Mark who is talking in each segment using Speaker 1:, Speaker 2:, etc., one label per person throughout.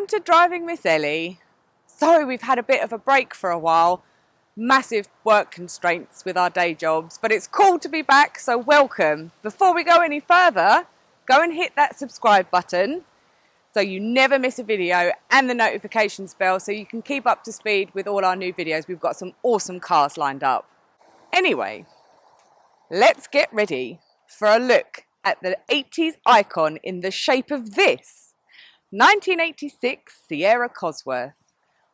Speaker 1: Welcome to Driving Miss Elly. Sorry we've had a bit of a break for a while. Massive work constraints with our day jobs, but it's cool to be back, so welcome. Before we go any further, go and hit that subscribe button so you never miss a video, and the notifications bell so you can keep up to speed with all our new videos. We've got some awesome cars lined up. Anyway, let's get ready for a look at the 80s icon in the shape of this 1986 Sierra Cosworth.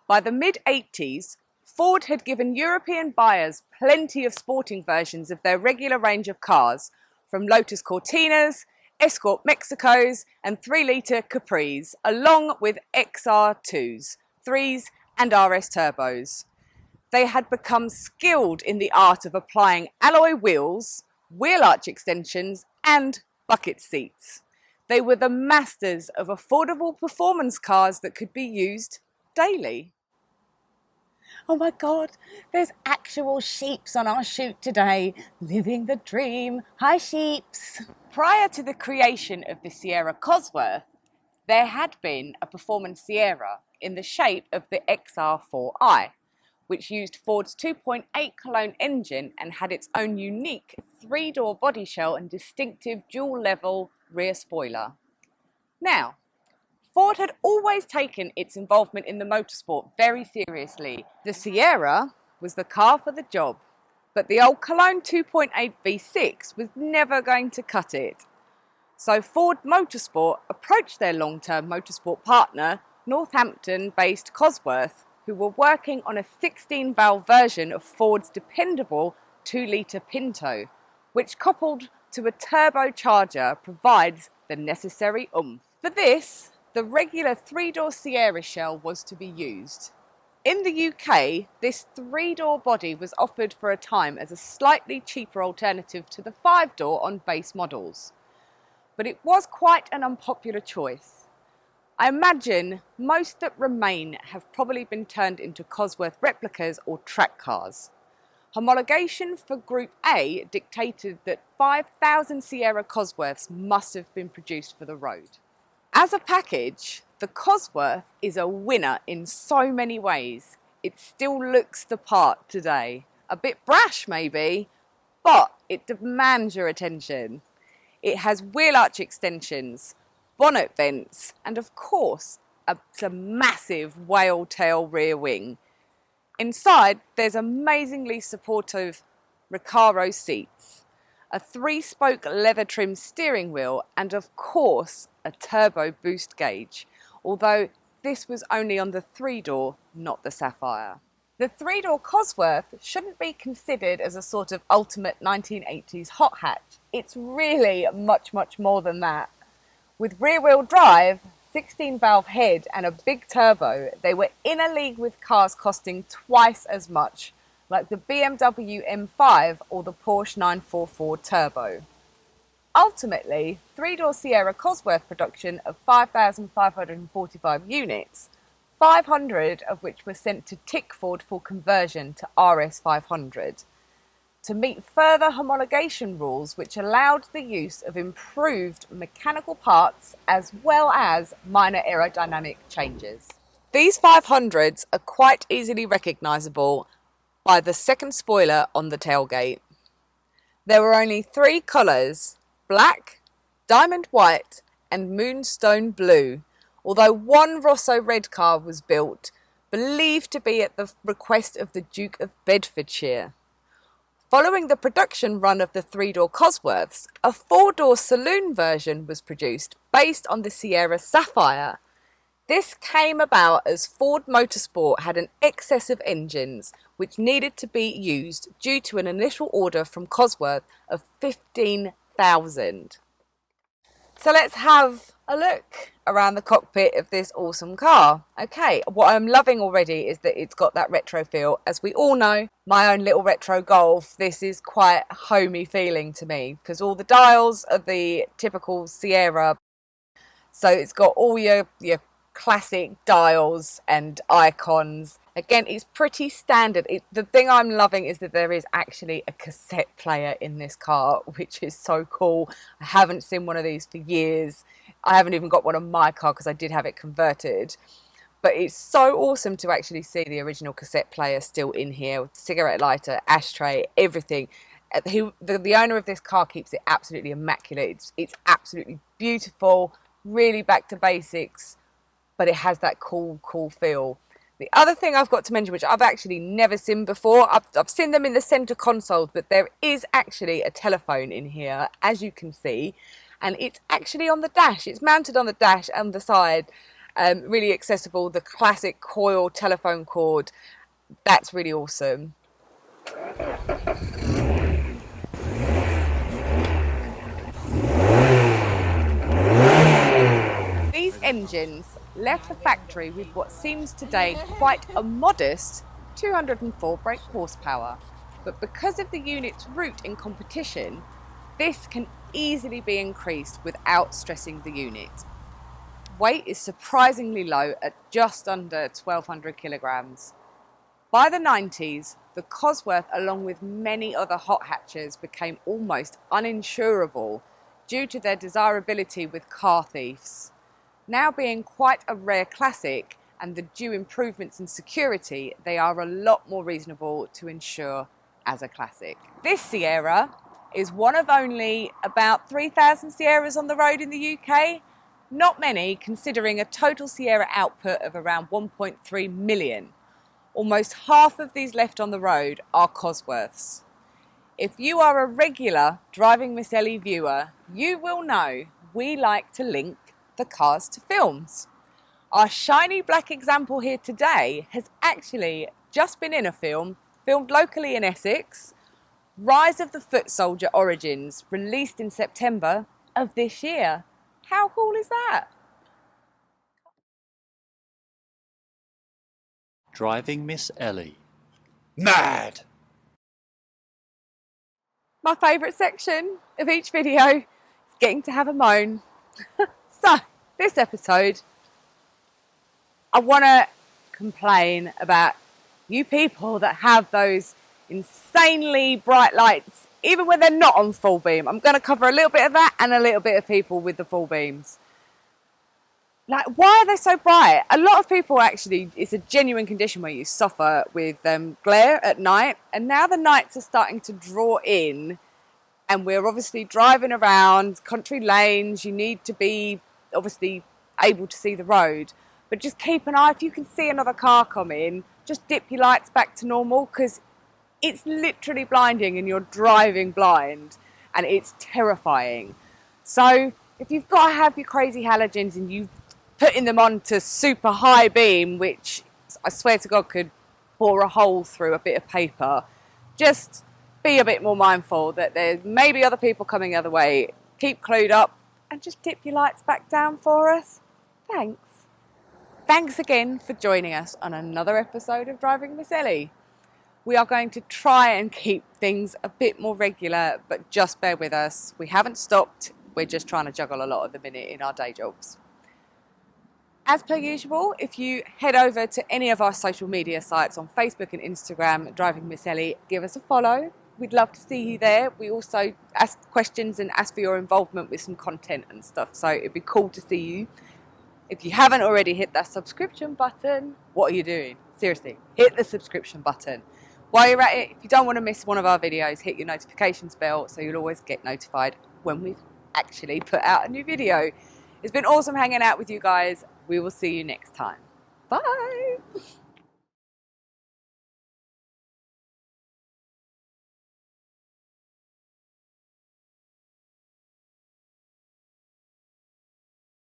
Speaker 1: By the mid-80s, Ford had given European buyers plenty of sporting versions of their regular range of cars, from Lotus Cortinas, Escort Mexicos and 3-litre Capris, along with XR2s, 3s and RS turbos. They had become skilled in the art of applying alloy wheels, wheel arch extensions and bucket seats. They were the masters of affordable performance cars that could be used daily. Oh my God, there's actual sheeps on our shoot today, living the dream. Hi sheeps! Prior to the creation of the Sierra Cosworth, there had been a performance Sierra in the shape of the XR4i, which used Ford's 2.8 Cologne engine and had its own unique 3-door body shell and distinctive dual-level rear spoiler. Now, Ford had always taken its involvement in the motorsport very seriously. The Sierra was the car for the job, but the old Cologne 2.8 V6 was never going to cut it. So Ford Motorsport approached their long-term motorsport partner, Northampton-based Cosworth, who were working on a 16-valve version of Ford's dependable 2-litre Pinto, which coupled to a turbocharger provides the necessary oomph. For this, the regular 3-door Sierra shell was to be used. In the UK, this 3-door body was offered for a time as a slightly cheaper alternative to the 5-door on base models. But it was quite an unpopular choice. I imagine most that remain have probably been turned into Cosworth replicas or track cars. Homologation for Group A dictated that 5,000 Sierra Cosworths must have been produced for the road. As a package, the Cosworth is a winner in so many ways. It still looks the part today. A bit brash maybe, but it demands your attention. It has wheel arch extensions, bonnet vents, and of course, a massive whale tail rear wing. Inside, there's amazingly supportive Recaro seats, a 3-spoke leather trimmed steering wheel, and of course, a turbo boost gauge, although this was only on the 3-door, not the Sapphire. The 3-door Cosworth shouldn't be considered as a sort of ultimate 1980s hot hatch. It's really much, much more than that. With rear-wheel drive, 16-valve head and a big turbo, they were in a league with cars costing twice as much, like the BMW M5 or the Porsche 944 Turbo. Ultimately, 3-door Sierra Cosworth production of 5,545 units, 500 of which were sent to Tick Ford for conversion to RS 500, to meet further homologation rules which allowed the use of improved mechanical parts as well as minor aerodynamic changes. These 500s are quite easily recognisable by the second spoiler on the tailgate. There were only 3 colours: black, diamond white and moonstone blue, although one Rosso red car was built, believed to be at the request of the Duke of Bedfordshire. Following the production run of the 3-door Cosworths, a 4-door saloon version was produced based on the Sierra Sapphire. This came about as Ford Motorsport had an excess of engines which needed to be used due to an initial order from Cosworth of 15,000. So let's have a look around the cockpit of this awesome car. Okay, what I'm loving already is that it's got that retro feel. As we all know, my own little retro Golf, this is quite a homey feeling to me because all the dials are the typical Sierra. So it's got all your classic dials and icons. Again, it's pretty standard. The thing I'm loving is that there is actually a cassette player in this car, which is so cool. I haven't seen one of these for years. I haven't even got one on my car because I did have it converted. But it's so awesome to actually see the original cassette player still in here, with cigarette lighter, ashtray, everything. The owner of this car keeps it absolutely immaculate. It's absolutely beautiful, really back to basics, but it has that cool feel. The other thing I've got to mention, which I've actually never seen before, I've seen them in the centre consoles, but there is actually a telephone in here, as you can see, and it's actually on the dash. It's mounted on the dash and the side, really accessible. The classic coil telephone cord, that's really awesome. These engines left the factory with what seems today quite a modest 204 brake horsepower, but because of the unit's route in competition, this can easily be increased without stressing the unit. Weight is surprisingly low at just under 1,200 kilograms. By the 90s, the Cosworth, along with many other hot hatches, became almost uninsurable due to their desirability with car thieves. Now being quite a rare classic and the due improvements in security, they are a lot more reasonable to insure as a classic. This Sierra is one of only about 3,000 Sierras on the road in the UK. Not many, considering a total Sierra output of around 1.3 million. Almost half of these left on the road are Cosworths. If you are a regular Driving Miss Elly viewer, you will know we like to link the cars to films. Our shiny black example here today has actually just been in a film, filmed locally in Essex, Rise of the Footsolider Origins, released in September of this year. How cool is that?
Speaker 2: Driving Miss Elly. Mad!
Speaker 1: My favourite section of each video is getting to have a moan. So, this episode, I want to complain about you people that have those insanely bright lights, even when they're not on full beam. I'm going to cover a little bit of that and a little bit of people with the full beams. Like, why are they so bright? A lot of people actually, it's a genuine condition where you suffer with glare at night, and now the nights are starting to draw in, and we're obviously driving around country lanes. You need to be obviously able to see the road, but just keep an eye. If you can see another car come in, just dip your lights back to normal, because it's literally blinding and you're driving blind, and it's terrifying. So if you've got to have your crazy halogens and you've putting them on to super high beam, which I swear to God could bore a hole through a bit of paper, just be a bit more mindful that there may be other people coming the other way. Keep clued up and just dip your lights back down for us. Thanks. Thanks again for joining us on another episode of Driving Miss Elly. We are going to try and keep things a bit more regular, but just bear with us. We haven't stopped. We're just trying to juggle a lot at the minute in our day jobs. As per usual, if you head over to any of our social media sites on Facebook and Instagram, Driving Miss Elly, give us a follow. We'd love to see you there. We also ask questions and ask for your involvement with some content and stuff, so it'd be cool to see you. If you haven't already hit that subscription button, what are you doing? Seriously, hit the subscription button. While you're at it, if you don't want to miss one of our videos, hit your notifications bell so you'll always get notified when we've actually put out a new video. It's been awesome hanging out with you guys. We will see you next time. Bye.